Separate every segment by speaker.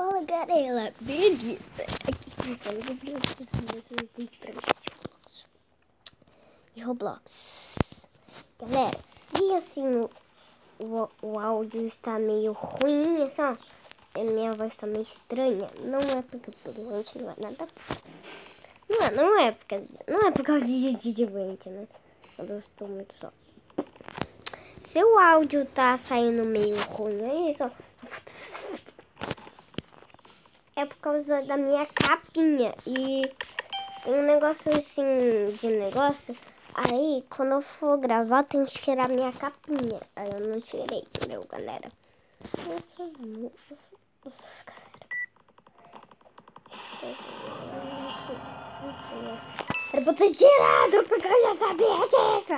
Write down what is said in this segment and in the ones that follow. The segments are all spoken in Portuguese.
Speaker 1: Fala galera, beleza? Aqui quem fala é o Gabriel, vídeo pra vocês de Roblox. Galera, se assim o áudio está meio ruim, sabe? A minha voz está meio estranha, não é porque eu tô doente, não é nada. Não é por causa de doente, né? Quando eu estou muito só. Se o áudio tá saindo meio ruim, é isso, ó. É por causa da minha capinha. E tem um negócio assim de negócio. Aí quando eu for gravar eu tenho que tirar minha capinha. Aí eu não tirei, entendeu, galera? Era pra ter tirado porque eu já sabia disso.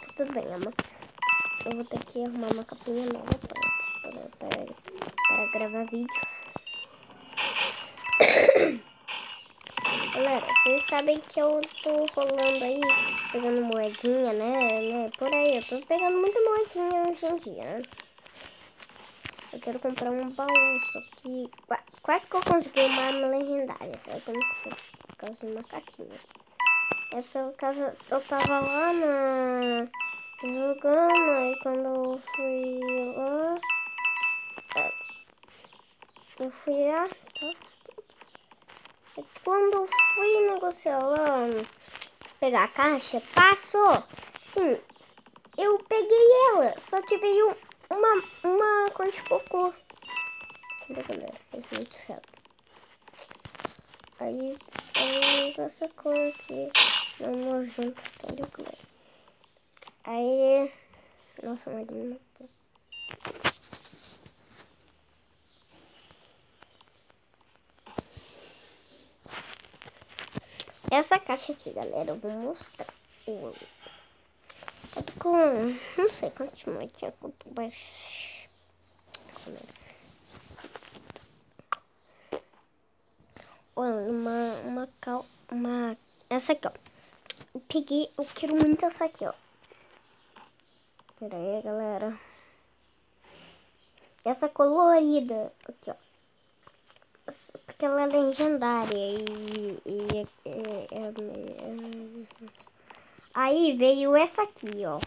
Speaker 1: Mas tudo bem, amor. Eu vou ter que arrumar uma capinha nova para gravar vídeo. Galera, vocês sabem que eu tô rolando aí, pegando moedinha, né? Por aí, eu tô pegando muita moedinha hoje em dia, né? Eu quero comprar um baú, só que quase que eu consegui uma arma legendária, só que eu não consegui por causa de uma caquinha. É por causa, eu tava lá jogando, aí quando eu fui lá, quando eu fui negociar lá, pegar a caixa, passou. Sim, eu peguei ela, só que veio uma cor de cocô. Entendeu, galera? Esse é muito chato. Aí essa cor aqui, não nojento, entendeu, galera? Aí, nossa, mas não. Essa caixa aqui, galera, eu vou mostrar. É com, não sei quantos mais tinha, mas... Olha, essa aqui, ó. Eu quero muito essa aqui, ó. Pera aí, galera. Essa colorida, aqui, ó. Porque ela é legendária aí veio essa aqui, ó.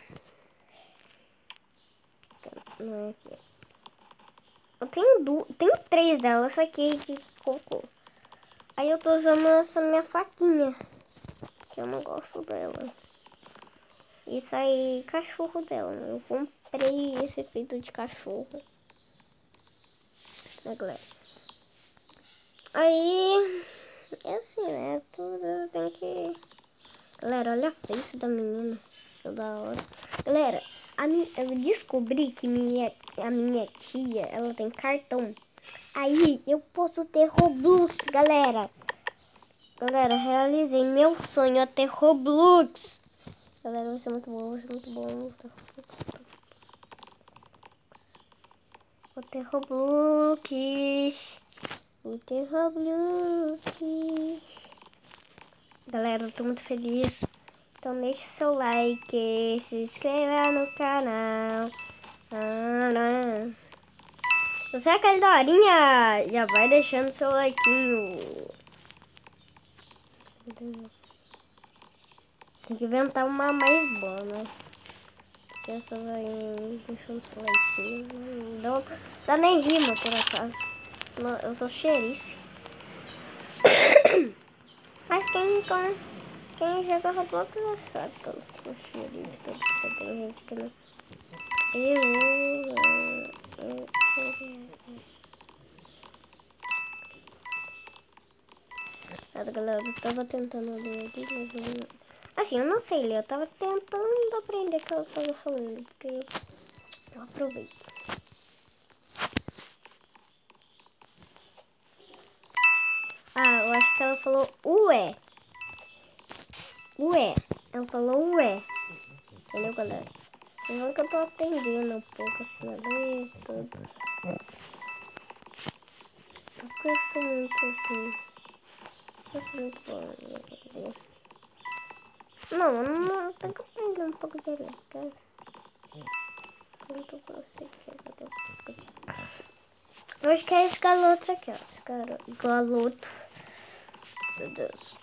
Speaker 1: Não é aqui. Eu tenho três delas, essa aqui de cocô. Aí eu tô usando essa minha faquinha, que eu não gosto dela. Isso aí, cachorro dela. Eu comprei esse efeito de cachorro. Né, galera? Aí, é assim, né? Tudo tem que... Galera, olha a face da menina. Da hora. Galera, eu descobri que a minha tia, ela tem cartão. Aí, eu posso ter Roblox, galera. Galera, realizei meu sonho a ter Roblox. Galera, vai ser muito bom, vai ser muito bom. Vou ter Roblox. Vou ter Roblox. Galera, eu tô muito feliz. Então deixa o seu like, se inscreva no canal. Você é aquele daorinha, já vai deixando seu likeinho. Tem que inventar uma mais boa, né? Porque essa vai deixando seu likeinho. Não dá nem rima, por acaso. Eu sou xerife. Mas quem joga Roblox já sabe que eu sou xerife. Porque tem gente que não... Galera, eu tava tentando ler aqui, mas eu não... Assim, eu não sei ler, eu tava tentando aprender o que ela tava falando, porque eu aproveito. Ah, eu acho que ela falou ué. Ué. Ela falou ué. Entendeu, galera? Então que eu tô aprendendo um pouco assim a ler tudo. Porque eu sou muito assim. Eu sou muito boa. Não, eu não tenho que aprender um pouco de ler, cara. Eu não tô conseguindo. Eu acho que é esse galoto aqui, ó. Esse galoto. Meu Deus.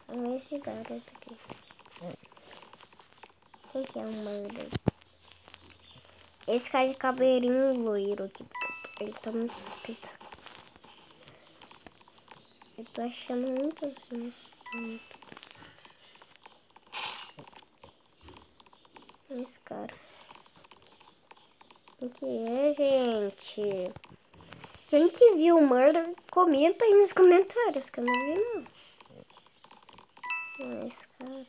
Speaker 1: Olha esse garoto aqui. Quem que é o mano? Esse cara de cabelinho loiro aqui. Ele tá muito suspeito. Eu tô achando muito assim. Esse cara. O que é, gente? Quem que viu o Murder, comenta aí nos comentários, que eu não vi, não. Não é esse cara.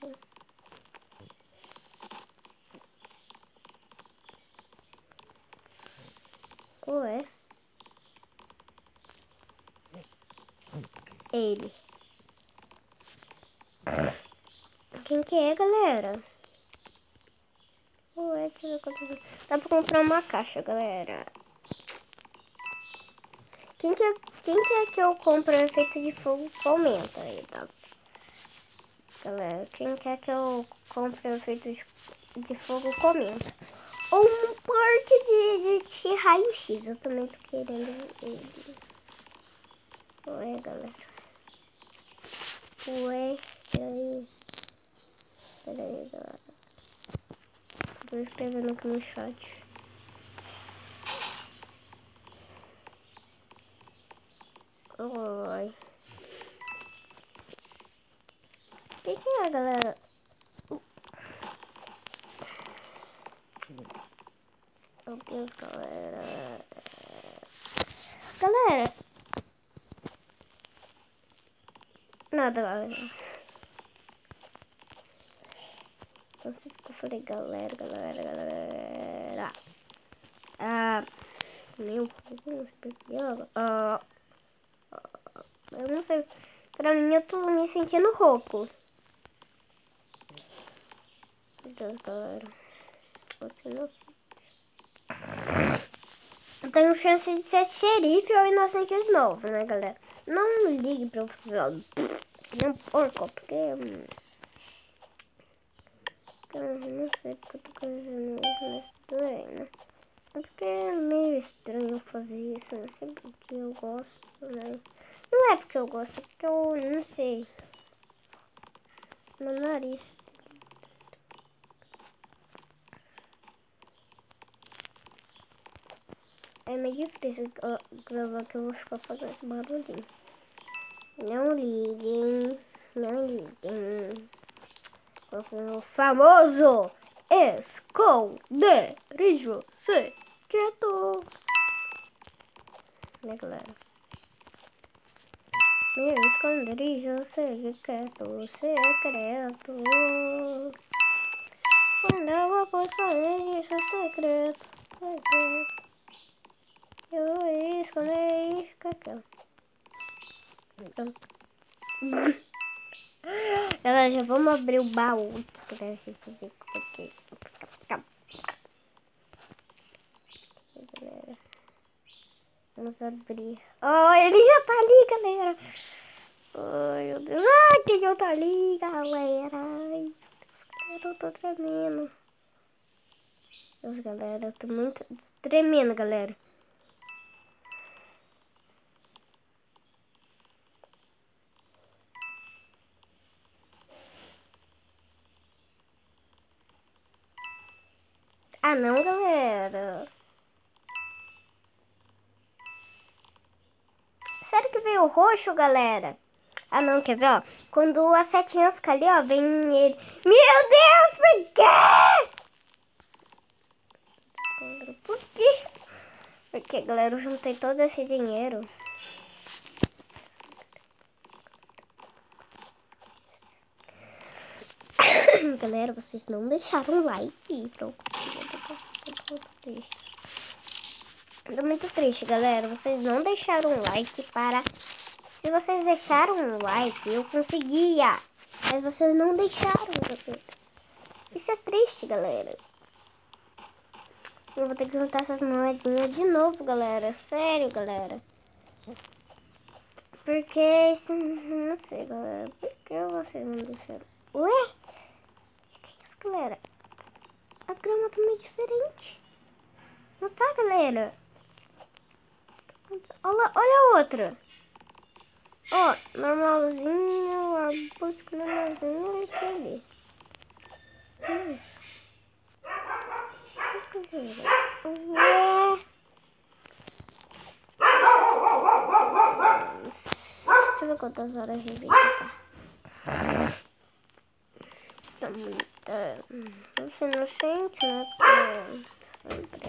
Speaker 1: Ué. Ele. Quem que é, galera? Ué, deixa eu ver quanto... Dá pra comprar uma caixa, galera. Quem quer que eu compre um efeito de fogo? Comenta aí, tá? Galera, quem quer que eu compre um efeito de fogo? Comenta. Ou um porte de raio-x. Eu também tô querendo ele. Ué, galera. Ué, peraí. Peraí, galera. Tô escrevendo aqui no chat. Oi. O que é, galera? Meu Deus, galera. Galera. Nada, galera. Não sei porque eu falei galera. Meu fogo especial. Eu não sei. Pra mim, eu tô me sentindo rouco. Meu Deus, galera. Você não... Eu tenho chance de ser xerife ou inocente de novo, né, galera? Não ligue pra você, ó. Não porco, porque... Eu não sei porque eu tô fazendo isso nesse daí, né? É porque é meio estranho fazer isso, não sei porque eu gosto, né? Não é porque eu gosto, é porque eu não sei. Meu nariz. É meio difícil gravar que eu vou ficar fazendo esse barulhinho. Não liguem. Não liguem. O famoso esconderijo secreto. Né, galera? Meu esconderijo secreto. Quando eu vou pro esconderijo secreto. Eu escondi cacau. Galera, já vamos abrir o baú pra gente ver como é que galera. Vamos abrir. Oh, ele já tá ali, galera. Ai, meu Deus. Ai, quem já tá ali, galera. Ai, eu tô tremendo. Nossa, galera, eu tô muito tremendo, galera. Ah, não, galera. Sério que veio roxo, galera? Ah, não, quer ver, ó? Quando a setinha fica ali, ó, vem ele. Meu Deus, por quê? Por quê? Porque, galera, eu juntei todo esse dinheiro. Galera, vocês não deixaram like. Tô muito triste, galera. Vocês não deixaram like para... Se vocês deixaram um like, eu conseguia. Mas vocês não deixaram, galera. Isso é triste, galera. Eu vou ter que juntar essas moedinhas de novo, galera. Sério, galera. Porque... Não sei, galera. Por que vocês não deixaram? Ué? O que é isso, galera? A grama tá meio diferente. Não tá, galera? Olha a outra. Ó, normalzinho, arbusto normalzinho, aqui ali. Deixa eu ver quantas horas de vídeo tá. Tá muito... Você não sente, né? Porque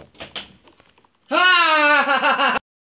Speaker 1: sempre...